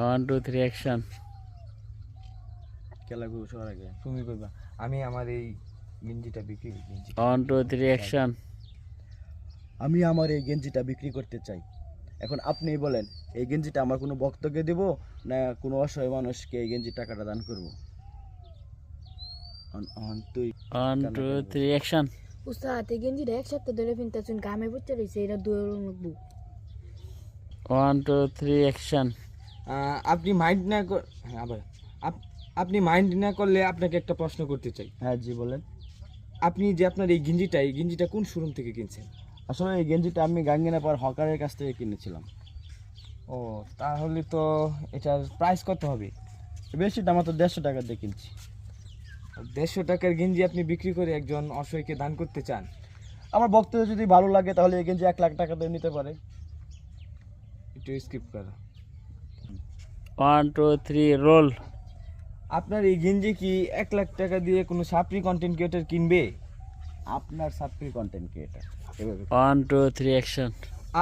1 2 3 action. খেলা করবো সবার আগে তুমি করবা। আমি আমার এই গেঞ্জিটা বিক্রি গেঞ্জি 1 2 3 অ্যাকশন। আমি আমার এই গেঞ্জিটা বিক্রি করতে চাই। এখন আপনি বলেন, এই গেঞ্জিটা আমার কোনো ভক্তকে দেব না কোনো অসহায় মানুষকে এই গেঞ্জির টাকাটা দান করব? তুই 1 2 3 অ্যাকশন। উস্তাদ এই গেঞ্জিটা এক সপ্তাহ ধরে পিনতেছেন, গামে পড়তে রয়েছে, এটা দৌড় লাগবো। 1 2 3 অ্যাকশন। আপনি মাইন্ড না হ্যাঁ আবার আপনি মাইন্ড না করলে আপনাকে একটা প্রশ্ন করতে চাই। হ্যাঁ জি বলেন। আপনি যে আপনার এই গেঞ্জিটা কোন শোরুম থেকে কিনছেন? আসলে এই গেঞ্জিটা আমি গাঙ্গিনা পার হকারের কাছ থেকে কিনেছিলাম। ও তাহলে তো এটার প্রাইস কত হবে? বেশি দাম, তো 150 টাকা দিয়ে কিনছি। 150 টাকার গেঞ্জি আপনি বিক্রি করে একজন অসহায়কে দান করতে চান? আমার ভক্তদের যদি ভালো লাগে তাহলে এই গেঞ্জি 1 লাখ টাকা দিয়ে নিতে পারে। একটু স্কিপ করো। 1 2 3 রোল। আপনার এই গেঞ্জি কি 1 লাখ টাকা দিয়ে কোনো সাপ্রি কন্টেন্ট ক্রিয়েটর কিনবে? আপনার সাপ্রি কন্টেন্ট ক্রিয়েটার 1 2 3 অ্যাকশন।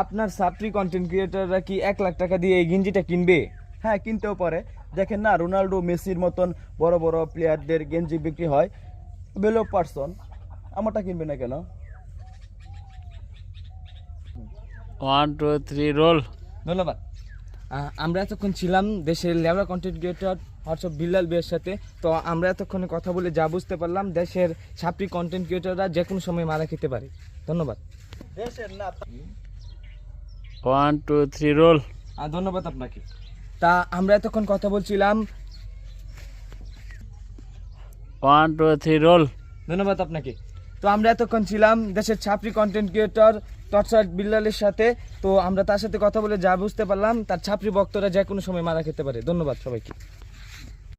আপনার সাপ্রি কন্টেন্ট ক্রিয়েটররা কি 1 লাখ টাকা দিয়ে এই গেঞ্জিটা কিনবে? হ্যাঁ কিনতেও পারে। দেখেন না, রোনাল্ডো মেসির মতন বড় বড় প্লেয়ারদের গেঞ্জি বিক্রি হয়, বেলো পার্সন, আমারটা কিনবে না কেন? 1 2 3 রোল। ধন্যবাদ। আমরা এতক্ষণ ছিলাম দেশের level content creator WhatsApp Billal বের সাথে। তো আমরা এতক্ষণে কথা বলে যা বুঝতে পারলাম, দেশের সাপ্রি কন্টেন্ট ক্রিয়েটররা যে কোনো সময় মারা খেতে পারে। ধন্যবাদ। দেশের না 1 2 3 রোল। ধন্যবাদ আপনাকে। তা আমরা এতক্ষণ কথা বলছিলাম। 1 2 3 রোল। ধন্যবাদ আপনাকে। তো আমরা এতক্ষণ ছিলাম দেশের ছাপরি কন্টেন্ট ক্রিয়েটর তৎসাট বিল্লালের সাথে। তো আমরা তার সাথে কথা বলে যা বুঝতে পারলাম, তার ছাপরি ভক্তরা যে কোনো সময় মারা খেতে পারে। ধন্যবাদ সবাইকে।